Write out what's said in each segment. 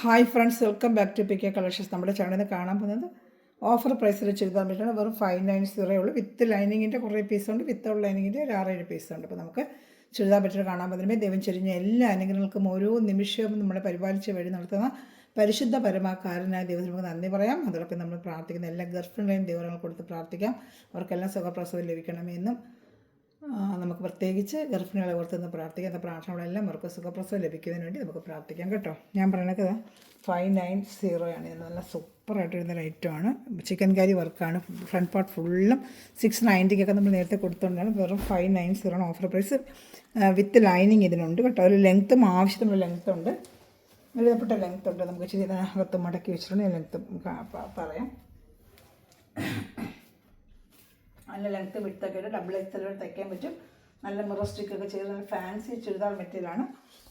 Hi friends, welcome back to P K collections. നമ്മുടെ ചാനലിൽ കാണാൻ പോകുന്നത് ഓഫർ പ്രൈസിൽ ചുരിദാർ പറ്റുന്ന വെറും 590 ഉള്ളൂ. വിത്ത് ലൈനിങ്ങിൻ്റെ കുറേ പീസുണ്ട്, വിത്തൗട്ട് ലൈനിങ്ങിൻ്റെ ഒരു 6-7 പീസുണ്ട്. അപ്പോൾ നമുക്ക് ചുരിദാർ പറ്റുന്ന കാണാൻ പോകുന്നതിന് ദൈവം ചൊരിഞ്ഞ എല്ലാ അനുഗ്രഹങ്ങൾക്കും ഓരോ നിമിഷവും നമ്മളെ പരിപാലിച്ച് വഴി നടത്തുന്ന പരിശുദ്ധ പരമാകാരനായ ദൈവത്തിന് നമുക്ക് നന്ദി പറയാം. അതോടൊപ്പം നമ്മൾ പ്രാർത്ഥിക്കുന്ന എല്ലാ ഗർഭിണികളെയും ദൈവങ്ങൾ കൊടുത്ത് പ്രാർത്ഥിക്കാം. അവർക്കെല്ലാം സുഖപ്രസവം ലഭിക്കണമെന്നും നമുക്ക് പ്രത്യേകിച്ച് ഗർഭിണികളെ ഓർത്തുനിന്ന് പ്രാർത്ഥിക്കാം. പ്രാർത്ഥനകളെല്ലാം അവർക്ക് സുഖപ്രസവം ലഭിക്കുന്നതിന് വേണ്ടി നമുക്ക് പ്രാർത്ഥിക്കാം കേട്ടോ. ഞാൻ പറയണത് 590 ആണ്. ഇത് നല്ല സൂപ്പറായിട്ടിരുന്നൊരു ഐറ്റമാണ്. ചിക്കൻ കറി വർക്കാണ്. ഫ്രണ്ട് പാർട്ട് ഫുള്ളും 690 നമ്മൾ നേരത്തെ കൊടുത്തുകൊണ്ടാണ്. വെറും 590 ആണ് ഓഫർ പ്രൈസ്. വിത്ത് ലൈനിങ് ഇതിനുണ്ട് കേട്ടോ. ഒരു ലെങ്ത്തും ആവശ്യത്തിനുള്ള ലെങ്ത്തുണ്ട്, എഴുതപ്പെട്ട ലെങ്ത്തുണ്ട്. നമുക്ക് ഇച്ചിരി അകത്ത് മടക്കി വെച്ചിട്ടുണ്ട്. ലെങ്ത്തും പറയാം. നല്ല ലെങ്ത്ത് വിട്ടൊക്കെ ഒരു ഡബിൾ എക്സൽ തയ്ക്കാൻ പറ്റും. നല്ല മിറർ സ്റ്റിക്കൊക്കെ ചെയ്ത് നല്ല ഫാൻസി ചുരിദാർ മെറ്റീരിയലാണ്.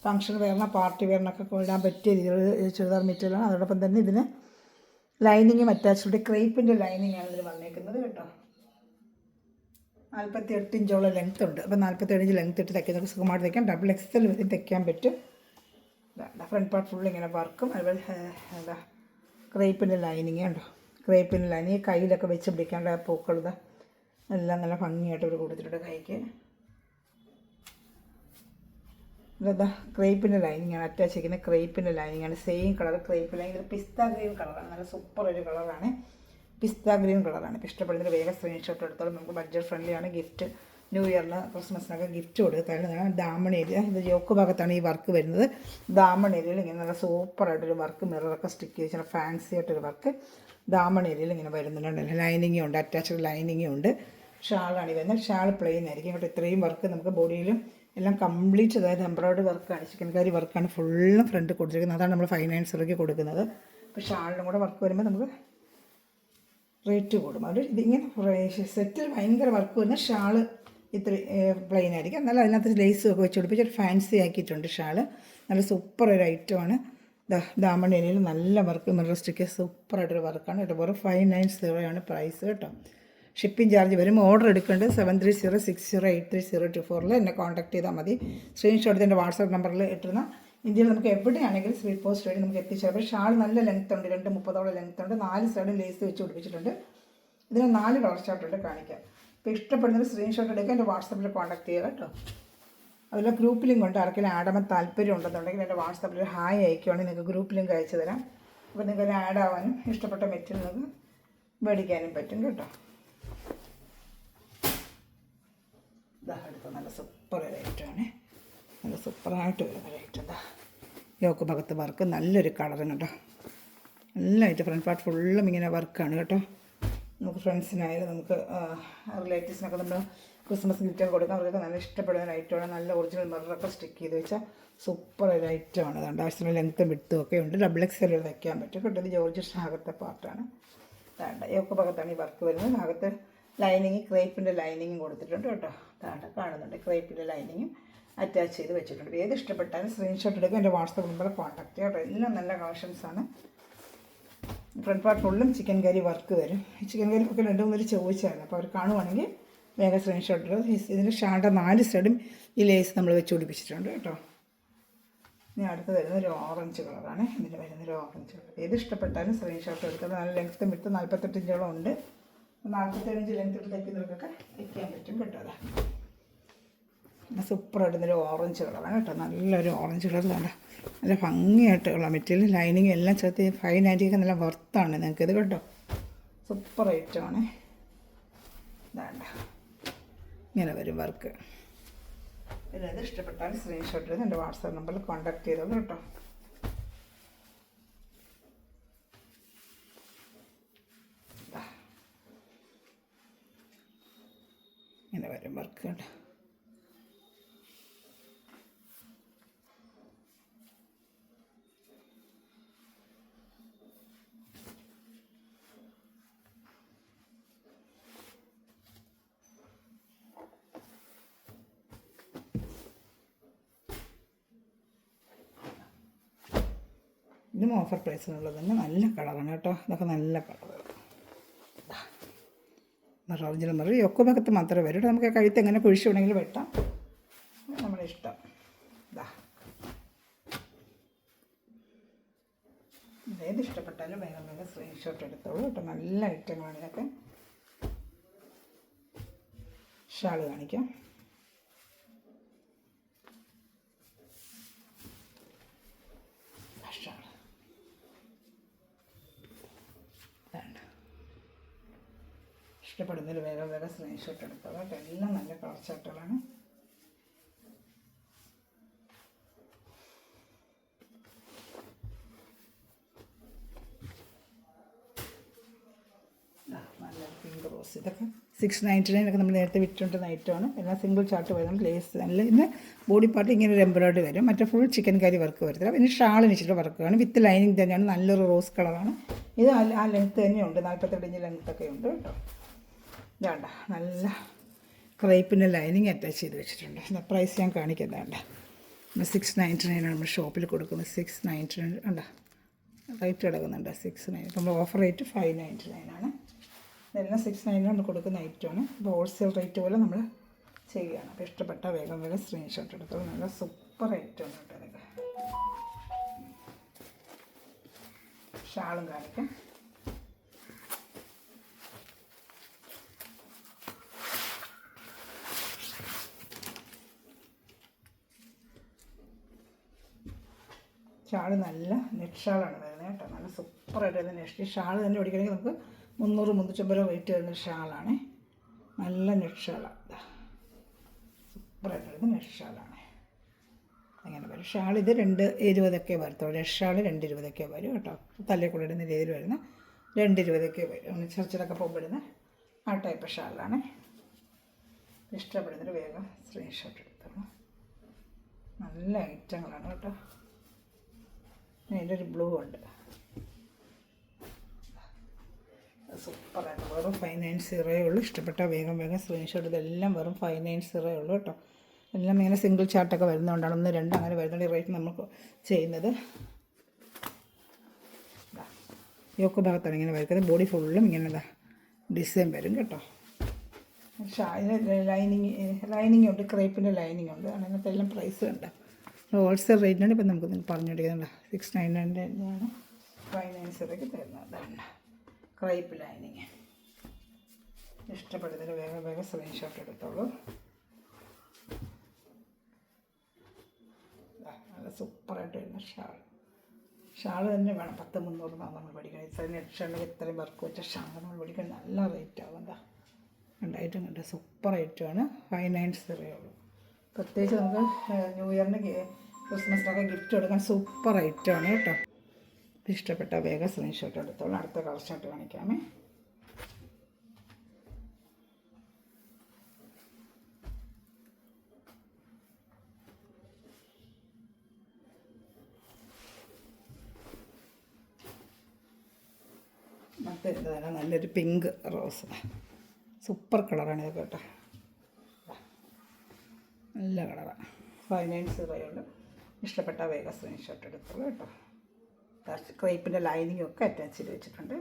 ഫംഗ്ഷൻ വെയറിന് പാർട്ടി വെയറിനൊക്കെ ഇടാൻ പറ്റിയ രീതിയിൽ ചുരിദാർ മെറ്റീരിയലാണ്. അതോടൊപ്പം തന്നെ ഇതിന് ലൈനിങ്ങും അറ്റാച്ച്ഡ് ക്രേപ്പിൻ്റെ ലൈനിങ്ങാണ് ഇതിൽ വന്നേക്കുന്നത് കേട്ടോ. 48 ഇഞ്ചോളം ലെങ്ത്ത് ഉണ്ട്. അപ്പോൾ 47 ഇഞ്ച് ലെങ്ത്ത് ഇട്ട് തയ്ക്കുന്നവർക്ക് സുഖമായിട്ട് തയ്ക്കാം. ഡബിൾ എക്സൽ വരെ തയ്ക്കാൻ പറ്റും. ഫ്രണ്ട് പാർട്ട് ഫുൾ ഇങ്ങനെ വർക്കും അതുപോലെ എന്താ ക്രേപ്പിൻ്റെ ലൈനിങ് ഉണ്ടോ. ക്രേപ്പിൻ്റെ ലൈനിങ് കയ്യിലൊക്കെ വെച്ച് പിടിക്കേണ്ട പൂക്കളുടെ എല്ലാം നല്ല ഭംഗിയായിട്ട് ഒരു കൊടുത്തിട്ടുണ്ട് കൈക്ക്. ഇതാ ക്രേപ്പിൻ്റെ ലൈനിങ്ങാണ് അറ്റാച്ച് ചെയ്യുന്നത്. ക്രേപ്പിൻ്റെ ലൈനിങ്ങാണ്. Same colour crepe lining. ഇത് പിസ്ത ഗ്രീൻ കളറാണ്. നല്ല സൂപ്പർ ഒരു കളറാണ്. പിസ്ത ഗ്രീൻ കളറാണ്. ഇപ്പോൾ ഇഷ്ടപ്പെടുന്നത് വേഗം സ്ക്രീൻഷോട്ട് എടുത്തോളം. നമുക്ക് ബഡ്ജറ്റ് ഫ്രണ്ട്ലിയാണ്. ഗിഫ്റ്റ് ന്യൂ ഇയറിന് ക്രിസ്മസിനൊക്കെ ഗിഫ്റ്റ് കൊടുക്കുക. ദാമൺ ഏരിയ ഇത് യോക്ക് ഭാഗത്താണ് ഈ വർക്ക് വരുന്നത്. ദാമൺ ഏരിയയിൽ ഇങ്ങനെ നല്ല സൂപ്പറായിട്ടൊരു വർക്ക് മിററൊക്കെ സ്റ്റിക്ക് ചെയ്ത് ഫാൻസി ആയിട്ടൊരു വർക്ക് ദാമൺ ഏരിയയിൽ ഇങ്ങനെ വരുന്നുണ്ട്. ലൈനിങ്ങും ഉണ്ട്, അറ്റാച്ച്ഡ് ലൈനിങ്ങും ഉണ്ട്. ഷാളാണ് ഈ വരുന്നത്. ഷാൾ പ്ലെയിൻ ആയിരിക്കും കേട്ടോ. ഇത്രയും വർക്ക് നമുക്ക് ബോഡിയിലും എല്ലാം കംപ്ലീറ്റ്, അതായത് എംബ്രോയ്ഡറി വർക്കാണ്, ചിക്കൻ കറി വർക്കാണ് ഫുള്ളും ഫ്രണ്ട് കൊടുത്തിരിക്കുന്നത്. അതാണ് നമ്മൾ 590 കൊടുക്കുന്നത്. അപ്പോൾ ഷാളിനും കൂടെ വർക്ക് വരുമ്പോൾ നമുക്ക് റേറ്റ് കൂടും. അവർ ഇതിങ്ങനെ സെറ്റിൽ ഭയങ്കര വർക്ക് വരുന്ന ഷാള് ഇത്ര പ്ലെയിൻ ആയിരിക്കും. എന്നാലും അതിനകത്ത് ലേസും ഒക്കെ വെച്ച് പിടിപ്പിച്ച് ഒരു ഫാൻസി ആക്കിയിട്ടുണ്ട് ഷാള്. നല്ല സൂപ്പർ ഒരു ഐറ്റമാണ്. ദാമൺ ഏരിയയിൽ നല്ല വർക്ക് മിറർ സ്റ്റിക്ക് സൂപ്പറായിട്ടൊരു വർക്കാണ് കേട്ടോ. വെറും 590 ആണ് പ്രൈസ് കേട്ടോ. ഷിപ്പിംഗ് ചാർജ് വരും. ഓർഡർ എടുക്കേണ്ടത് 7306083024 എന്നെ കോൺടാക്ട് ചെയ്താൽ മതി. സ്ക്രീൻഷോട്ട് എൻ്റെ വാട്സാപ്പ് നമ്പറിൽ ഇട്ടിരുന്ന ഇന്ത്യയിൽ നമുക്ക് എവിടെയാണെങ്കിലും സ്പീഡ് പോസ്റ്റ് വഴി നമുക്ക് എത്തിച്ചേരും. ഷാൾ നല്ല ലെങ്ത് ഉണ്ട്, 230 ലെങ്ത് ഉണ്ട്. 4 സൈഡും ലേസ് വെച്ച് പിടിപ്പിച്ചിട്ടുണ്ട്. ഇതിന് 4 കളർ ചാർട്ടുണ്ട് കാണിക്കാം. ഇപ്പോൾ ഇഷ്ടപ്പെടുന്നൊരു സ്ക്രീൻഷോട്ട് എടുക്കുക, എൻ്റെ വാട്സാപ്പിൽ കോൺടാക്ട് ചെയ്യുക കേട്ടോ. അതുപോലെ ഗ്രൂപ്പ് ലിങ്ക് ഉണ്ട്. ആർക്കെങ്കിലും ആഡാൻ താല്പര്യം ഉണ്ടെന്നുണ്ടെങ്കിൽ എൻ്റെ വാട്സാപ്പിൽ ഒരു ഹായ് അയക്കുകയാണെങ്കിൽ നിങ്ങൾക്ക് ഗ്രൂപ്പ് ലിങ്ക് അയച്ചു തരാം. അപ്പോൾ നിങ്ങൾക്ക് ആഡ് ആവാനും ഇഷ്ടപ്പെട്ട മെറ്റീരിയൽ നിങ്ങൾക്ക് മേടിക്കാനും പറ്റും കേട്ടോ. അടുത്ത നല്ല സൂപ്പർ ഒരു ഐറ്റമാണ്. നല്ല സൂപ്പറായിട്ട് വരുന്ന ഒരു ഐറ്റം. എന്താ യോക്ക് ഭാഗത്ത് വർക്ക് നല്ലൊരു കളറും കേട്ടോ. നല്ലതായിട്ട് ഫ്രണ്ട് പാർട്ട് ഫുള്ളും ഇങ്ങനെ വർക്കാണ് കേട്ടോ. നമുക്ക് ഫ്രണ്ട്സിനായാലും നമുക്ക് റിലേറ്റീവ്സിനൊക്കെ നമ്മൾ ക്രിസ്മസ് ഗിഫ്റ്റൊക്കെ കൊടുക്കാം. അവർക്ക് നല്ല ഇഷ്ടപ്പെടുന്ന ഒരു ഐറ്റമാണ്. നല്ല ഒറിജിനൽ മിററൊക്കെ സ്റ്റിക്ക് ചെയ്ത് വെച്ചാൽ സൂപ്പർ ഒരു ഐറ്റമാണ്. അതുകൊണ്ട് ആവശ്യത്തിന് ലെങ്ത്തും വിടുത്തും ഒക്കെ ഉണ്ട്. ഡബിൾ എക്സൽ വയ്ക്കാൻ പറ്റും കേട്ടോ. ഇത് ജോർജസ് ഭാഗത്തെ പാർട്ടാണ്. യോക്ക് ഭാഗത്താണ് ഈ വർക്ക് വരുന്നത്. ഭാഗത്ത് ലൈനിങ് ക്രേപ്പിൻ്റെ ലൈനിങ്ങും കൊടുത്തിട്ടുണ്ട് കേട്ടോ. കാണുന്നുണ്ട് ക്രേപ്പിൻ്റെ ലൈനിങ്ങും അറ്റാച്ച് ചെയ്ത് വെച്ചിട്ടുണ്ട്. ഏത് ഇഷ്ടപ്പെട്ടാലും സ്ക്രീൻഷോട്ട് എടുക്കുക, എൻ്റെ വാട്സപ്പ് നമ്പറിൽ കോൺടാക്ട് ചെയ്യുക കേട്ടോ. എല്ലാം നല്ല കളക്ഷൻസാണ്. ഫ്രണ്ട് പാർട്ട് ഫുള്ളും ചിക്കൻ കറി വർക്ക് വരും. ചിക്കൻ കറി ഒക്കെ 2-3 ചോദിച്ചായിരുന്നു. അപ്പോൾ അവർ കാണുവാണെങ്കിൽ വേഗം സ്ക്രീൻഷോട്ട് എടുക്കുക. ഇതിൻ്റെ ഷാളുടെ 4 സൈഡും ഈ ലേസ് നമ്മൾ വെച്ച് പിടിപ്പിച്ചിട്ടുണ്ട് കേട്ടോ. ഇനി അടുത്ത് വരുന്ന ഒരു ഓറഞ്ച് കളറാണ്. ഇതിന് വരുന്നൊരു ഓറഞ്ച് കളർ. ഏത് ഇഷ്ടപ്പെട്ടാലും സ്ക്രീൻഷോട്ട് എടുക്കുക. നല്ല ലെങ്ത്തും വിട്ട് 48 ഇഞ്ചോളം ഉണ്ട്. 47 ഇഞ്ച് ലെങ്ത്ത് തയ്ക്കുന്നവർക്കൊക്കെ വയ്ക്കാൻ പറ്റും കേട്ടോ. അതാ സൂപ്പറായിട്ടൊരു ഓറഞ്ച് കളറാണ് കേട്ടോ. നല്ലൊരു ഓറഞ്ച് കളർ വേണ്ട. നല്ല ഭംഗിയായിട്ടുള്ള മെറ്റീരിയൽ ലൈനിങ് എല്ലാം ചേർത്ത് 590 നല്ല വർത്താണ് നിങ്ങൾക്കിത് കേട്ടോ. സൂപ്പർ ഐറ്റമാണ്. വേണ്ട ഇങ്ങനെ വരും വർക്ക്. പിന്നെ ഇത് ഇഷ്ടപ്പെട്ടാൽ സ്ക്രീൻഷോട്ട് ചെയ്ത് എൻ്റെ വാട്സാപ്പ് നമ്പറിൽ കോൺടാക്ട് ചെയ്തോളൂ കേട്ടോ. ഇങ്ങനെ വരും വർക്ക് കേട്ടോ. ഇതും ഓഫർ പ്രൈസിനുള്ളത് തന്നെ. നല്ല കളറാണ് കേട്ടോ. ഇതൊക്കെ നല്ല കളറുകൾ. ഒറിജിനൽ മിറർ യോക്ക് ഭാഗത്ത് മാത്രമേ വരൂ. നമുക്ക് കഴുത്ത് എങ്ങനെ കുഴിച്ച് വേണമെങ്കിൽ വെട്ടാം, നമ്മുടെ ഇഷ്ടം. ഇതാ ഏത് ഇഷ്ടപ്പെട്ടാലും വേഗം വേഗം സ്ക്രീൻഷോട്ട് എടുത്തോളൂ കേട്ടോ. നല്ല ഐറ്റങ്ങളാണ് ഇതൊക്കെ. ഷാൾ കാണിക്കാം. ഷാൾ ഇഷ്ടപ്പെടുന്നതിൽ വേഗം വേഗം സ്ക്രീൻഷോട്ട് എടുത്തോളൂ കേട്ടോ. എല്ലാം നല്ല കളർ ചാർട്ടുകളാണ്. പിങ്ക് റോസ് ഇതൊക്കെ 699 ഒക്കെ നമ്മൾ നേരത്തെ വിറ്റുകൊണ്ടിരുന്ന ഐറ്റമാണ്. എല്ലാം സിംഗിൾ ചാർട്ട് വരും. ലേസ് നല്ല ഇന്ന് ബോഡി പാർട്ട് ഇങ്ങനെ ഒരു എംബ്രോയിഡറി വരും. മറ്റേ ഫുൾ ചിക്കൻ കറി വർക്ക് വരത്തില്ല. പിന്നെ ഷാളിന് ഇച്ചിരി വർക്കാണ്. വിത്ത് ലൈനിങ് തന്നെയാണ്. നല്ലൊരു റോസ് കളറാണ് ഇത്. ആ ലെങ്ത്ത് തന്നെയുണ്ട്. 42 ഇഞ്ച് ലെങ്ത്തൊക്കെ ഉണ്ട് കേട്ടോ. ഇതാണ്ട നല്ല ക്രേപ്പിൻ്റെ ലൈനിങ് അറ്റാച്ച് ചെയ്ത് വെച്ചിട്ടുണ്ട്. പ്രൈസ് ഞാൻ കാണിക്കുന്നതാണ്ട. 699 നമ്മൾ ഷോപ്പിൽ കൊടുക്കുന്നത്. 699 ഉണ്ട്. റേറ്റ് കിടക്കുന്നുണ്ട് 699. നമ്മൾ ഓഫർ റേറ്റ് 599 ആണ്. ഇതെല്ലാം 699 കൊടുക്കുന്ന ഐറ്റമാണ്. അപ്പോൾ ഹോൾസെയിൽ റേറ്റ് പോലെ നമ്മൾ ചെയ്യുകയാണ്. അപ്പോൾ ഇഷ്ടപ്പെട്ട വേഗം വേഗം സ്ക്രീൻഷോട്ട് എടുത്തോളൂ. നല്ല സൂപ്പർ ഐറ്റമാണ് കേട്ടോ ഇതൊക്കെ. ഷാളും കാണിക്കാം. ഷാൾ നല്ല നെറ്റ് ഷാളാണ് വരുന്നത് കേട്ടോ. നല്ല സൂപ്പറായിട്ട് വരുന്ന നെറ്റ് ഷാൾ തന്നെ ഓടിക്കണമെങ്കിൽ നമുക്ക് 300-350 റേറ്റ് വരുന്ന ഷാളാണ്. നല്ല നെറ്റ് ഷാളാണ്. സൂപ്പറായിട്ട് വരുന്ന നെറ്റ് ഷാളാണ്. അങ്ങനെ വരും. ഷാൾ ഇത് 220 വരത്തുള്ളൂ. നെറ്റ് ഷാൾ 220 വരും കേട്ടോ. തലയിൽ കൂടെ ഇടുന്ന രീതിയിൽ വരുന്ന 220 വരും. ചർച്ചിലൊക്കെ പോകുമ്പോഴുന്ന ആ ടൈപ്പ് ഷാളാണ്. ഇഷ്ടപ്പെടുന്നൊരു വേഗം സ്ക്രീൻഷോട്ട് എടുത്തോളൂ. നല്ല ഐറ്റങ്ങളാണ് കേട്ടോ. അതിൻ്റെ ഒരു ബ്ലൂ ഉണ്ട്. സൂപ്പറായിട്ട് വെറും 590 ഉള്ളൂ. ഇഷ്ടപ്പെട്ട വേഗം വേഗം സ്ക്രീൻഷോട്ട്. ഇതെല്ലാം വെറും 590 ഉള്ളൂ കേട്ടോ. എല്ലാം ഇങ്ങനെ സിംഗിൾ ചാർട്ടൊക്കെ വരുന്നതുകൊണ്ടാണ് 1, 2 അങ്ങനെ വരുന്നുണ്ട്. റേറ്റ് നമുക്ക് ചെയ്യുന്നത്. യോക്ക് ഭാഗത്താണ് ഇങ്ങനെ വരുന്നത്. ബോഡി ഫുള്ളും ഇങ്ങനെ ഡിസൈൻ വരും കേട്ടോ. ലൈനിങ് ഉണ്ട്. ക്രേപ്പിൻ്റെ ലൈനിങ് ഉണ്ട്. അങ്ങനത്തെ എല്ലാം പ്രൈസ് ഉണ്ട്. ഹോൾസെയിൽ റേറ്റിനാണ് ഇപ്പം നമുക്ക് പറഞ്ഞിരിക്കുന്നുണ്ട്. 699 590 തരുന്നതാണ്. Crepe lining. ഇഷ്ടപ്പെടുന്നതിന് വേഗം വേഗം സ്ക്രീൻഷോട്ട് എടുത്തോളൂ. നല്ല സൂപ്പറായിട്ട് വരുന്ന ഷാൾ തന്നെ വേണം. 10-300 നമ്മൾ പഠിക്കണം. ഇത്രയും നെറ്റ് ഷാളിൽ ഇത്രയും വർക്ക് വെച്ച ഷാൾ നമ്മൾ പഠിക്കാൻ നല്ല റേറ്റ് ആവും. എന്താ രണ്ടായിട്ടും കണ്ട സൂപ്പർ ഐറ്റമാണ്. 590 ഉള്ളൂ. പ്രത്യേകിച്ച് നമുക്ക് ന്യൂ ഇയറിന് ക്രിസ്മസിനൊക്കെ ഗിഫ്റ്റ് കൊടുക്കാൻ സൂപ്പർ ഐറ്റമാണ് കേട്ടോ. ഇഷ്ടപ്പെട്ട വേഗം സ്ക്രീൻഷോട്ട് എടുത്തോളൂ. അടുത്ത കളർ ഷർട്ട് കാണിക്കാമേ. മറ്റേ എന്താണ് നല്ലൊരു പിങ്ക് റോസ്. സൂപ്പർ കളറാണ് ഇത് കേട്ടോ. നല്ല കളറാണ്. 590 ഉള്ളൂ. ഇഷ്ടപ്പെട്ട വേഗം സ്ക്രീൻഷോട്ട് എടുത്തോളൂ കേട്ടോ. ക്രേപ്പിൻ്റെ ലൈനിങ് ഒക്കെ അറ്റാച്ച് ചെയ്ത് വെച്ചിട്ടുണ്ട്.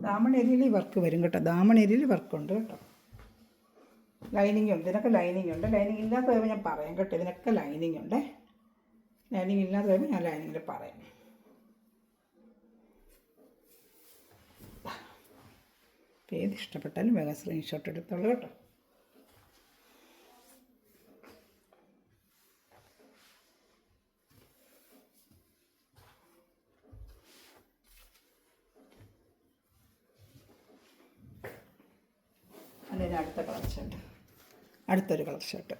ദാമണേരിയിൽ ഈ വർക്ക് വരും കേട്ടോ. ദാമണേരിയിൽ വർക്കുണ്ട് കേട്ടോ. ലൈനിങ് ഉണ്ട്. ഇതിനൊക്കെ ലൈനിങ് ഉണ്ട്. ലൈനിങ് ഇല്ലാത്ത വരുമ്പോൾ ഞാൻ പറയാം കേട്ടോ. ഇതിനൊക്കെ ലൈനിങ് ഉണ്ട്. ലൈനിങ് ഇല്ലാത്ത വരുമ്പോൾ ഞാൻ ലൈനിങ്ങിൽ പറയാം. ഏത് ഇഷ്ടപ്പെട്ടാലും വേഗം സ്ക്രീൻഷോട്ട് എടുത്തോളൂ കേട്ടോ. അതിന് അടുത്ത കളർ ഷർട്ട്. അടുത്തൊരു കളർ ഷർട്ട്.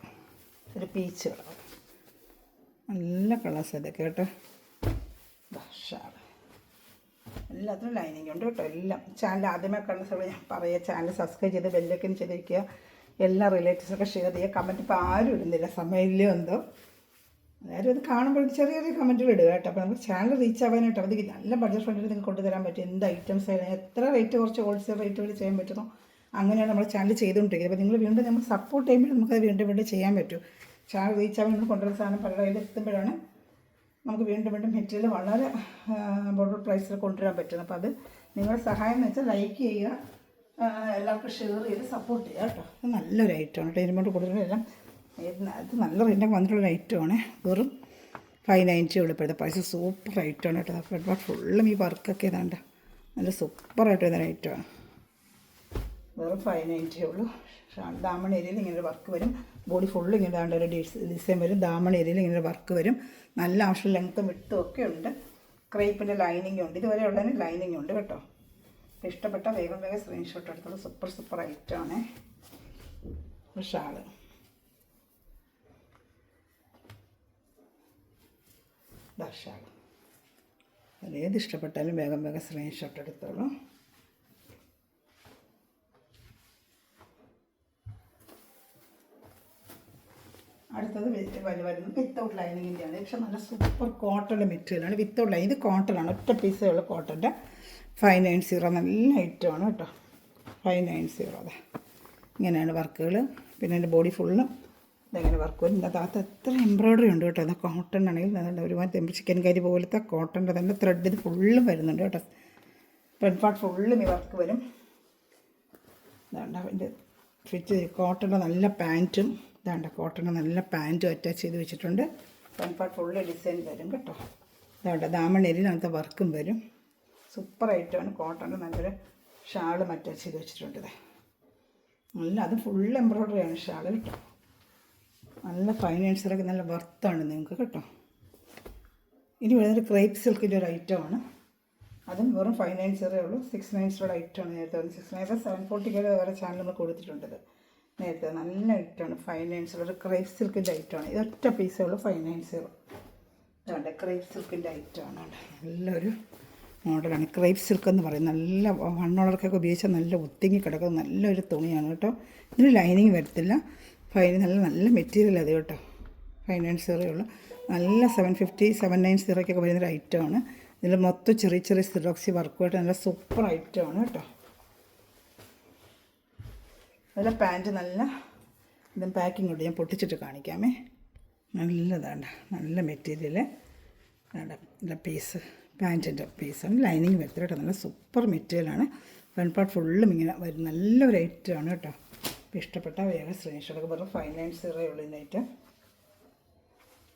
ഒരു പീച്ച് കളർ. നല്ല കളേഴ്സ് ഇതൊക്കെ കേട്ടോ. ഷാൾ എല്ലാത്തിനും ലൈനിങ് ഉണ്ട് കേട്ടോ. എല്ലാം ചാനൽ ആദ്യമേ കണ്ട സമയം ഞാൻ പറയുക, ചാനൽ സബ്സ്ക്രൈബ് ചെയ്ത് ബെല്ലൈക്കൻ ചെയ്തിരിക്കുക. എല്ലാ റിലേറ്റീവ്സൊക്കെ ഷെയർ ചെയ്യുക. കമൻറ്റ് ഇപ്പോൾ ആരും ഇടുന്നില്ല. സമയമില്ലയോ എന്തോ. അതായത് ഇത് കാണുമ്പോൾ ചെറിയ ചെറിയ കമൻറ്റുകൾ ഇടുക കേട്ടോ. അപ്പോൾ നമുക്ക് ചാനൽ റീച്ച് ആവാനായിട്ട് അത് നല്ല ബഡ്ജറ്റ് ഫ്രണ്ടിൽ നിങ്ങൾക്ക് കൊണ്ടുതരാൻ പറ്റും. എന്ത് ഐറ്റംസ് ആയാലും എത്ര റേറ്റ് കുറച്ച് ഹോൾസെയിൽ റേറ്റ് വരെ ചെയ്യാൻ പറ്റുമോ അങ്ങനെയാണ് നമ്മൾ ചാനൽ ചെയ്തുകൊണ്ടിരിക്കുന്നത്. അപ്പോൾ നിങ്ങൾ വീണ്ടും നമ്മൾ സപ്പോർട്ട് ചെയ്യുമ്പോൾ നമുക്കത് വീണ്ടും വീണ്ടും ചെയ്യാൻ പറ്റും. ചാനൽ റീച്ച് ആവാൻ നമ്മൾ കൊണ്ടുവരുന്ന സാധനം പല കയ്യിൽ എത്തുമ്പോഴാണ് നമുക്ക് വീണ്ടും വീണ്ടും മെറ്റീരിയൽ വളരെ ബോർഡർ പ്രൈസിൽ കൊണ്ടുവരാൻ പറ്റുന്നത്. അപ്പോൾ അത് നിങ്ങളുടെ സഹായം എന്ന് വെച്ചാൽ ലൈക്ക് ചെയ്യുക, എല്ലാവർക്കും ഷെയർ ചെയ്ത് സപ്പോർട്ട് ചെയ്യുക കേട്ടോ. ഇത് നല്ലൊരു ഐറ്റമാണ് കേട്ടോ. ഇരുമ്പോട്ട് കൂടുതലെല്ലാം ഇത് നല്ല റേറ്റൊക്കെ വന്നിട്ടുള്ളൊരു ഐറ്റമാണ്. വെറും 590 ഉള്ളൂ. ഇപ്പോഴത്തെ പ്രൈസ് സൂപ്പർ ഐറ്റമാണ് കേട്ടോ. ഫ്രണ്ട് പാർട്ട് ഫുള്ളും ഈ വർക്കൊക്കെ ഏതാണ്ട് നല്ല സൂപ്പറായിട്ട് വരുന്ന ഐറ്റമാണ്. വെറും 590 ഉള്ളൂ. ദാമൺ ഏരിയയിൽ ഇങ്ങനെ ഒരു വർക്ക് വരും. ബോഡി ഫുള്ള് ഇങ്ങനെ ദാണ്ട് ഒരു ഡിസൈൻ വരും. ദാമൺ ഏരിയയിൽ ഇങ്ങനെ ഒരു വർക്ക് വരും. നല്ല ആവശ്യം ലെങ്ത്തും വിട്ടും ഒക്കെ ഉണ്ട്. ക്രേപ്പിൻ്റെ ലൈനിങ്ങും ഉണ്ട്. ഇതുവരെ ഉള്ളതിന് ലൈനിങ് ഉണ്ട് കേട്ടോ. ഇഷ്ടപ്പെട്ട വേഗം വേഗം സ്ക്രീൻഷോട്ട് എടുത്തോളൂ. സൂപ്പർ ഐറ്റമാണ്. ഒരു ഷാള് ഷാള് അതേത് ഇഷ്ടപ്പെട്ടാലും വേഗം വേഗം സ്ക്രീൻഷോട്ട് എടുത്തോളൂ. അടുത്തത് വരുന്നത് വിത്തൗട്ട് ലൈനിങ്ങിൻ്റെയാണ്. പക്ഷെ നല്ല സൂപ്പർ കോട്ടൻ്റെ മെറ്റീരിയലാണ്. വിത്തൗട്ട് ലൈൻ ഇത് കോട്ടനാണ്. ഒറ്റ പീസേ ഉള്ളൂ കോട്ടൻ്റെ. 590 നല്ല ഐറ്റമാണ് കേട്ടോ. 590 അതെ. ഇങ്ങനെയാണ് വർക്കുകൾ. പിന്നെ എൻ്റെ ബോഡി ഫുള്ളും ഇതെങ്ങനെ വർക്ക് വരും. ഇതിൻ്റെ അകത്ത് എത്ര എംബ്രോയ്ഡറി ഉണ്ട് കേട്ടോ. അത് കോട്ടൺ ആണെങ്കിൽ നല്ല ഒരുമാതിരി ചിക്കൻ കറി പോലത്തെ കോട്ടൻ്റെ തന്നെ ത്രെഡ് ഇത് ഫുള്ളും വരുന്നുണ്ട് കേട്ടോ. ഫ്രണ്ട് പാർട്ട് ഫുള്ളും ഈ വർക്ക് വരും. ഇതാണ്ട് അതിൻ്റെ ഫിറ്റ് കോട്ടൻ്റെ നല്ല പാൻറ്റും ഇതാണ്ട് കോട്ടൻ്റെ നല്ല പാൻറ്റും അറ്റാച്ച് ചെയ്ത് വെച്ചിട്ടുണ്ട്. ഫ്രണ്ട് പാർട്ട് ഫുള്ള് ഡിസൈൻ വരും കേട്ടോ. ഇതാണ്ട് ദാമണേരിയിൽ അങ്ങനത്തെ വർക്കും വരും. സൂപ്പർ ഐറ്റമാണ്. കോട്ടൻ്റെ നല്ലൊരു ഷാളും അറ്റാച്ച് ചെയ്ത് വെച്ചിട്ടുണ്ട്. നല്ല അത് ഫുൾ എംബ്രോയ്ഡറിയാണ് ഷാൾ കേട്ടോ. നല്ല ഫൈനാൻസറൊക്കെ നല്ല വർത്താണ് നിങ്ങൾക്ക് കേട്ടോ. ഇനി വരുന്നത് ക്രേപ്പ് സിൽക്കിൻ്റെ ഒരു ഐറ്റമാണ്. അതും വെറും 590 ഉള്ളൂ. 690 ഐറ്റമാണ്. നേരത്തെ 690 740 വരെ ചാനൽ നമ്മൾ കൊടുത്തിട്ടുണ്ടത്. നേരത്തെ നല്ല ഐറ്റമാണ്. 590 ഒരു ക്രേപ്പ് സിൽക്കിൻ്റെ ഐറ്റമാണ്. ഇതൊറ്റ പീസേ ഉള്ളൂ. 590 ഇതാണ് ക്രേപ്പ് സിൽക്കിൻ്റെ ഐറ്റമാണ്. നല്ലൊരു മോഡലാണ്. ക്രേപ്പ് സിൽക്ക് എന്ന് പറയും. നല്ല വണ്ണുള്ളവർക്കൊക്കെ ഉപയോഗിച്ചാൽ നല്ല ഒത്തിങ്ങി കിടക്കുന്ന നല്ലൊരു തുണിയാണ് കേട്ടോ. ഇതിന് ലൈനിങ് വരത്തില്ല. നല്ല മെറ്റീരിയൽ അത് കേട്ടോ. 590 ഉള്ളൂ. നല്ല 750 790 വരുന്നൊരു ഐറ്റമാണ്. ഇതിൽ മൊത്തം ചെറിയ ചെറിയ സിറോക്സി വർക്കുമായിട്ട് നല്ല സൂപ്പർ ഐറ്റമാണ് കേട്ടോ. നല്ല പാൻറ്റ് നല്ല ഇതും പാക്കിംഗ് ഉണ്ട്. ഞാൻ പൊട്ടിച്ചിട്ട് കാണിക്കാമേ. നല്ലതാണ്. നല്ല മെറ്റീരിയൽ. നല്ല പീസ് പാൻറ്റിൻ്റെ പീസാണ്. ലൈനിങ് വരത്തില്ല കേട്ടോ. നല്ല സൂപ്പർ മെറ്റീരിയലാണ്. ഫ്രണ്ട് പാർട്ട് ഫുള്ളും ഇങ്ങനെ വരും. നല്ലൊരു ഐറ്റമാണ് കേട്ടോ. ഇപ്പോൾ ഇഷ്ടപ്പെട്ട വേഗം സ്ക്രീൻഷോട്ടൊക്കെ വെറും 590 ഉള്ളൂ ഇതിൻ്റെ ഐറ്റം.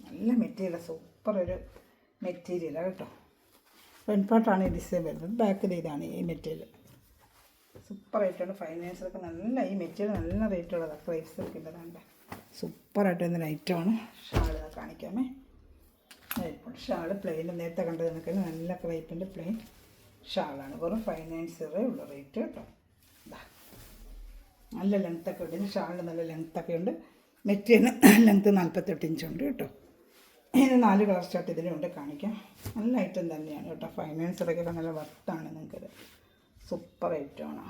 നല്ല മെറ്റീരിയലാണ്. സൂപ്പർ ഒരു മെറ്റീരിയലാണ് കേട്ടോ. ഫ്രണ്ട് പാർട്ടാണ് ഈ ഡിസൈൻ വരുന്നത്. ബാക്കിൽ ഇതാണ് ഈ മെറ്റീരിയൽ. സൂപ്പർ ഐറ്റമാണ്. 590 നല്ല ഈ മെറ്റീരിയൽ നല്ല റേറ്റ് ഉള്ളതാണ്. ക്രേപ്പ് സിൽക്കിൻ്റെതാണ്ട് സൂപ്പറായിട്ട് വരുന്നൊരു ഐറ്റമാണ്. ഷാൾ കാണിക്കാമേ. ഷാൾ പ്ലെയിൻ നേരത്തെ കണ്ടത് കണക്ക് നല്ല ക്രേപ്പിൻ്റെ പ്ലെയിൻ ഷാളാണ്. വെറും 590 ഉള്ള റേറ്റ് കേട്ടോ. നല്ല ലെങ്ത്തൊക്കെ ഉണ്ട്. ഇതിന് ഷാളിന് നല്ല ലെങ്ത്തൊക്കെ ഉണ്ട്. മെറ്റീരിയൽ ലെങ്ത്ത് 48 ഇഞ്ചുണ്ട് കേട്ടോ. ഇതിന് 4 കളർ ചാർട്ട് ഇതിലുണ്ട് കാണിക്കാം. നല്ല ഐറ്റം തന്നെയാണ് കേട്ടോ. 590 നല്ല വർത്താണ് നിങ്ങൾക്കത്. സൂപ്പർ ഐറ്റമാണ്.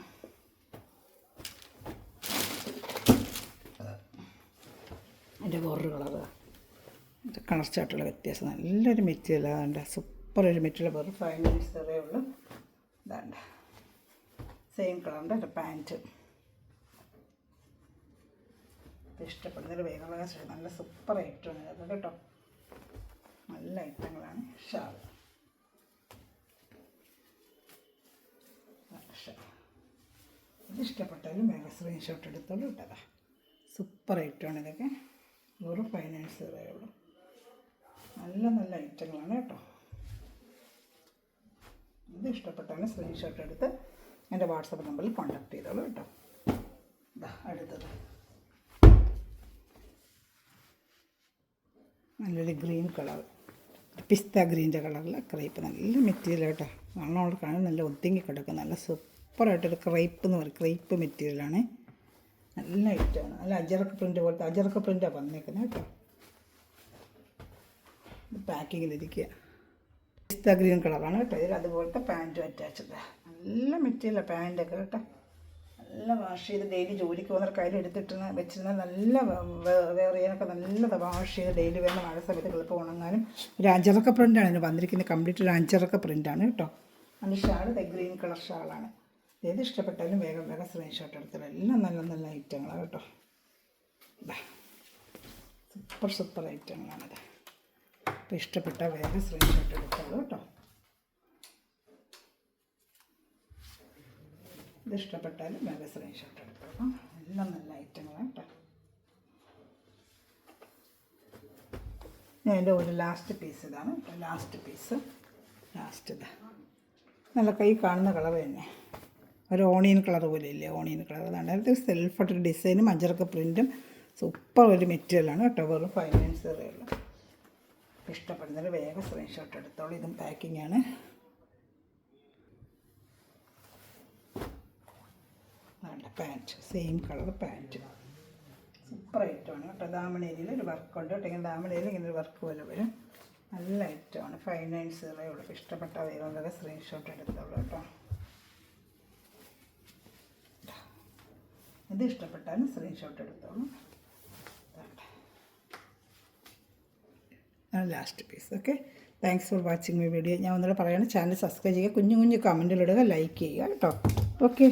അതിൻ്റെ വേറൊരു കളറ് കളർ ചാർട്ടുള്ള വ്യത്യാസം. നല്ലൊരു മെറ്റീരിയൽ അതാണ്ട്. സൂപ്പർ ഒരു മെറ്റീരിയൽ. വെറും 590 ഉള്ളൂ. ഇതാണ്ട് സെയിം കളറിൻ്റെ പാൻറ്റ്. ഇഷ്ടപ്പെടുന്നൊരു വേഗം നല്ല സൂപ്പർ ഐറ്റമാണ് ഇത് കേട്ടോ. നല്ല ഐറ്റങ്ങളാണ്. ഷാൾ ഇത് ഇഷ്ടപ്പെട്ടാലും വേഗം സ്ക്രീൻഷോട്ട് എടുത്തോളൂ കേട്ടോ. സൂപ്പർ ഐറ്റമാണ് ഇതൊക്കെ. വെറും 590 ഉള്ളൂ. നല്ല ഐറ്റങ്ങളാണ് കേട്ടോ. ഇത് ഇഷ്ടപ്പെട്ടാലും സ്ക്രീൻഷോട്ട് എടുത്ത് എൻ്റെ വാട്സപ്പ് നമ്പറിൽ കോൺടാക്ട് ചെയ്തോളൂ കേട്ടോ. അടുത്തത് നല്ലൊരു ഗ്രീൻ കളർ, പിസ്ത ഗ്രീൻ്റെ കളറിൽ ക്രേപ്പ്. നല്ല മെറ്റീരിയൽ കേട്ടോ. നല്ലോണം കാണാൻ നല്ല ഒതുങ്ങി കിടക്കും. നല്ല സൂപ്പറായിട്ടൊരു ക്രേപ്പ് എന്ന് പറയും. ക്രേപ്പ് മെറ്റീരിയലാണ്. നല്ല ഐറ്റമാണ്. നല്ല അജറക്ക പ്രിൻ്റ് പോലത്തെ അജറക്ക പ്രിൻ്റാണ് വന്നേക്കുന്നത് കേട്ടോ. പാക്കിങ്ങിലിരിക്കുക. പിസ്ത ഗ്രീൻ കളറാണ് കേട്ടോ. ഇതിൽ അതുപോലത്തെ പാൻറ്റും അറ്റാച്ച്ഡ്. നല്ല മെറ്റീരിയലാണ് പാൻറ്റൊക്കെ കേട്ടോ. നല്ല വാഷ് ചെയ്ത് ഡെയിലി ജോലിക്ക് പോകുന്ന കയ്യിൽ എടുത്തിട്ട് വെച്ചിരുന്നാൽ നല്ല വെയർ ചെയ്യാനൊക്കെ നല്ലതാണ്. വാഷ് ചെയ്ത് ഡെയിലി വരുന്ന മഴ സമയത്ത് എളുപ്പം ഉണങ്ങാനും. ഒരു അജറക്ക പ്രിൻ്റാണ് ഇതിന് വന്നിരിക്കുന്നത്. കംപ്ലീറ്റ് ഒരു അജറക്ക പ്രിൻ്റാണ് കേട്ടോ. അതിൻ്റെ ഷാൾ ഗ്രീൻ കളർ ഷാളാണ്. ഏത് ഇഷ്ടപ്പെട്ടാലും വേഗം സ്ക്രീൻഷോട്ട് എടുത്തില്ല. എല്ലാം നല്ല ഐറ്റങ്ങളാണ് കേട്ടോ. സൂപ്പർ ഐറ്റങ്ങളാണിത്. അപ്പോൾ ഇഷ്ടപ്പെട്ടാൽ വേഗം സ്ക്രീൻഷോട്ട് എടുത്തോളൂ കേട്ടോ. ഇത് ഇഷ്ടപ്പെട്ടാലും വേഗം സ്ക്രീൻഷോട്ട് എടുത്തോളൂ. എല്ലാം നല്ല ഐറ്റങ്ങളാണ് കേട്ടോ. ഞാൻ എൻ്റെ ഒരു ലാസ്റ്റ് പീസ് ഇതാണ് ലാസ്റ്റ് ഇതാ നല്ല കൈ കാണുന്ന കളർ തന്നെ ഒരു ഓണിയൻ കളർ പോലെ ഇല്ലേ ഓണിയൻ കളർ അതാണ് അത് സെൽഫായിട്ടൊരു ഡിസൈനും അഞ്ചരക്ക പ്രിൻറ്റും സൂപ്പർ ഒരു മെറ്റീരിയലാണ് കേട്ടോ വെറും 590 ഉള്ളൂ ഇഷ്ടപ്പെടുന്നവർ വേഗം സ്ക്രീൻഷോട്ട് എടുത്തോളൂ ഇതും പാക്കിംഗ് ആണ് നല്ല pant same colour pant super ഐറ്റമാണ് കേട്ടോ ദാമണേരിയിൽ ഒരു വർക്കുണ്ട് കേട്ടോ ഇങ്ങനെ ദാമണേരിയിൽ ഇങ്ങനെ ഒരു വർക്ക് പോലെ വരും നല്ല ഐറ്റമാണ് 590 ഉള്ളൂ ഇഷ്ടപ്പെട്ട വേഗം വേഗം സ്ക്രീൻഷോട്ട് എടുത്തോളൂ കേട്ടോ ഇത് ഇഷ്ടപ്പെട്ടാലും സ്ക്രീൻഷോട്ട് എടുത്തോളൂ last piece okay thanks for watching my video ഞാൻ ഒന്നുകൂടെ പറയുകയാണ് ചാനൽ സബ്സ്ക്രൈബ് ചെയ്യുക കുഞ്ഞു കമൻറ്റിലിടുക ലൈക്ക് ചെയ്യുക കേട്ടോ ഓക്കെ